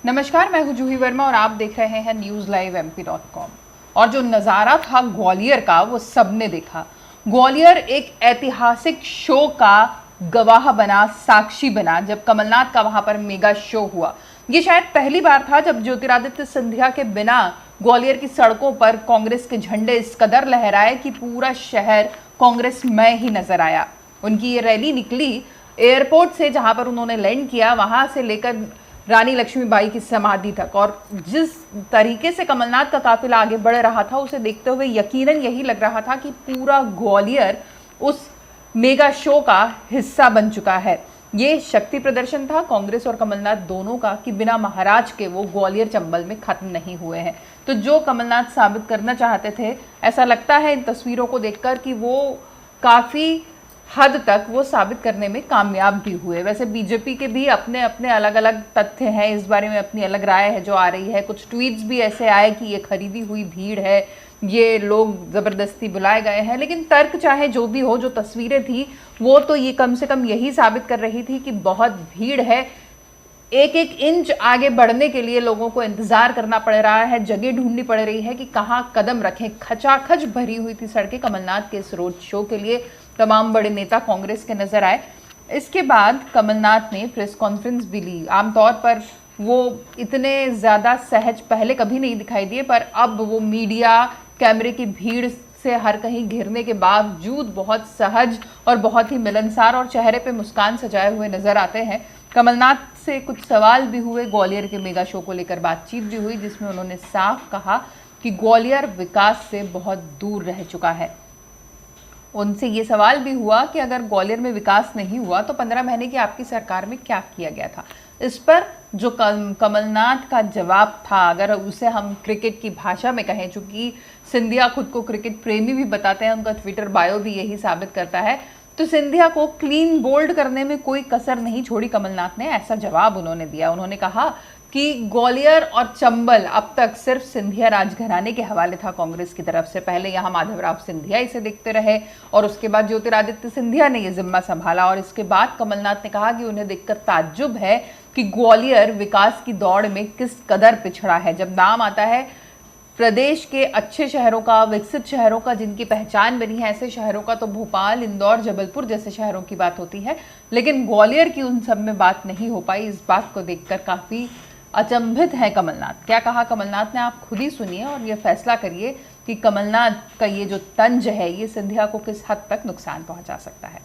नमस्कार, मैं हूं जूही वर्मा और आप देख रहे हैं न्यूज़ लाइव MP.com। और जो नज़ारा था ग्वालियर का वो सबने देखा। ग्वालियर एक ऐतिहासिक शो का गवाह बना, साक्षी बना, जब कमलनाथ का वहां पर मेगा शो हुआ। ये शायद पहली बार था जब ज्योतिरादित्य सिंधिया के बिना ग्वालियर की सड़कों पर कांग्रेस के झंडे इस कदर लहराए कि पूरा शहर कांग्रेसमय ही नजर आया। उनकी ये रैली निकली एयरपोर्ट से, जहां पर उन्होंने लैंड किया, वहां से लेकर रानी लक्ष्मीबाई की समाधि तक। और जिस तरीके से कमलनाथ का काफिला आगे बढ़ रहा था, उसे देखते हुए यकीनन यही लग रहा था कि पूरा ग्वालियर उस मेगा शो का हिस्सा बन चुका है। ये शक्ति प्रदर्शन था कांग्रेस और कमलनाथ दोनों का कि बिना महाराज के वो ग्वालियर चंबल में खत्म नहीं हुए हैं। तो जो कमलनाथ साबित करना चाहते थे, ऐसा लगता है इन तस्वीरों को देखकर कि वो काफी हद तक वो साबित करने में कामयाब भी हुए। वैसे बीजेपी के भी अपने अपने अलग अलग तथ्य हैं, इस बारे में अपनी अलग राय है जो आ रही है। कुछ ट्वीट्स भी ऐसे आए कि ये खरीदी हुई भीड़ है, ये लोग जबरदस्ती बुलाए गए हैं। लेकिन तर्क चाहे जो भी हो, जो तस्वीरें थी वो तो ये कम से कम यही साबित कर रही थी कि बहुत भीड़ है। एक एक इंच आगे बढ़ने के लिए लोगों को इंतजार करना पड़ रहा है, जगह ढूंढनी पड़ रही है कि कहाँ कदम रखें। खचाखच भरी हुई थी सड़कें कमलनाथ के इस रोड शो के लिए। तमाम बड़े नेता कांग्रेस के नजर आए। इसके बाद कमलनाथ ने प्रेस कॉन्फ्रेंस भी ली। आमतौर पर वो इतने ज़्यादा सहज पहले कभी नहीं दिखाई दिए, पर अब वो मीडिया कैमरे की भीड़ से हर कहीं घिरने के बावजूद बहुत सहज और बहुत ही मिलनसार और चेहरे पे मुस्कान सजाए हुए नजर आते हैं। कमलनाथ से कुछ सवाल भी हुए, ग्वालियर के मेगा शो को लेकर बातचीत भी हुई, जिसमें उन्होंने साफ कहा कि ग्वालियर विकास से बहुत दूर रह चुका है। उनसे ये सवाल भी हुआ कि अगर ग्वालियर में विकास नहीं हुआ तो 15 महीने की आपकी सरकार में क्या किया गया था। इस पर जो कमलनाथ का जवाब था, अगर उसे हम क्रिकेट की भाषा में कहें, चूंकि सिंधिया खुद को क्रिकेट प्रेमी भी बताते हैं, उनका ट्विटर बायो भी यही साबित करता है, तो सिंधिया को क्लीन बोल्ड करने में कोई कसर नहीं छोड़ी कमलनाथ ने। ऐसा जवाब उन्होंने दिया। उन्होंने कहा कि ग्वालियर और चंबल अब तक सिर्फ सिंधिया राजघराने के हवाले था कांग्रेस की तरफ से। पहले यहाँ माधवराव सिंधिया इसे देखते रहे और उसके बाद ज्योतिरादित्य सिंधिया ने ये जिम्मा संभाला। और इसके बाद कमलनाथ ने कहा कि उन्हें देखकर ताज्जुब है कि ग्वालियर विकास की दौड़ में किस कदर पिछड़ा है। जब नाम आता है प्रदेश के अच्छे शहरों का, विकसित शहरों का, जिनकी पहचान बनी है, ऐसे शहरों का, तो भोपाल, इंदौर, जबलपुर जैसे शहरों की बात होती है, लेकिन ग्वालियर की उन सब में बात नहीं हो पाई। इस बात को देखकर काफी अचंभित है कमलनाथ। क्या कहा कमलनाथ ने, आप खुद ही सुनिए और ये फैसला करिए कि कमलनाथ का ये जो तंज है ये सिंधिया को किस हद तक नुकसान पहुंचा सकता है।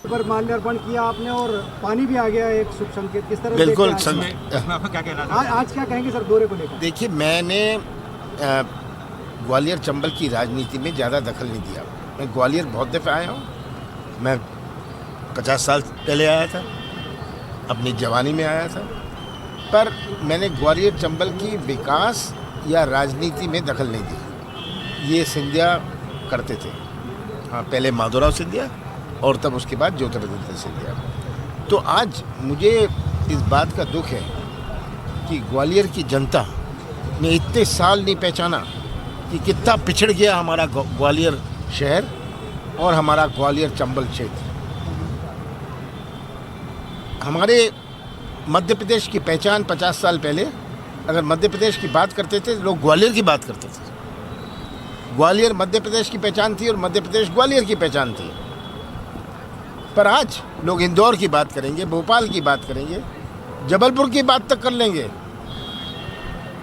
पर माल्यार्पण किया आपने और पानी भी आ गया, एक शुभ संकेत। किस तरह बिल्कुल क्या कहना आज क्या कहेंगे सर दौरे को लेकर? देखिए, मैंने ग्वालियर चंबल की राजनीति में ज़्यादा दखल नहीं दिया। मैं ग्वालियर बहुत दफ़े आया हूँ। मैं 50 साल पहले आया था, अपनी जवानी में आया था, पर मैंने ग्वालियर चंबल की विकास या राजनीति में दखल नहीं दी। ये सिंधिया करते थे। हाँ, पहले माधवराव सिंधिया और तब उसके बाद ज्योतिरादित्य सिंधिया। तो आज मुझे इस बात का दुख है कि ग्वालियर की जनता ने इतने साल नहीं पहचाना कि कितना पिछड़ गया हमारा ग्वालियर शहर और हमारा ग्वालियर चंबल क्षेत्र। हमारे मध्य प्रदेश की पहचान 50 साल पहले अगर मध्य प्रदेश की बात करते थे, लोग ग्वालियर की बात करते थे। ग्वालियर मध्य प्रदेश की पहचान थी और मध्य प्रदेश ग्वालियर की पहचान थी। पर आज लोग इंदौर की बात करेंगे, भोपाल की बात करेंगे, जबलपुर की बात तक कर लेंगे।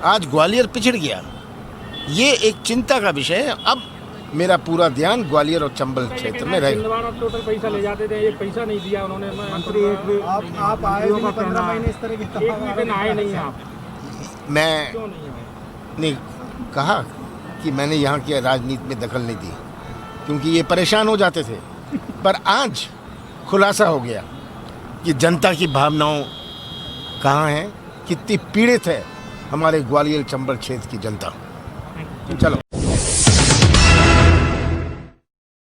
आज ग्वालियर पिछड़ गया, ये एक चिंता का विषय है। अब मेरा पूरा ध्यान ग्वालियर और चंबल क्षेत्र में रहेगा। टोटल पैसा ले जाते थे, ये पैसा नहीं दिया उन्होंने। मंत्री आप आए भी 15 महीने, इस तरह की एक दिन आए नहीं आप। मैं क्यों नहीं आए? ने कहा कि मैंने यहाँ की राजनीति में दखल नहीं दी क्योंकि ये परेशान हो जाते थे। पर आज खुलासा हो गया कि जनता की भावनाओं कहाँ हैं, कितनी पीड़ित है हमारे ग्वालियर चंबल क्षेत्र की जनता। चलो।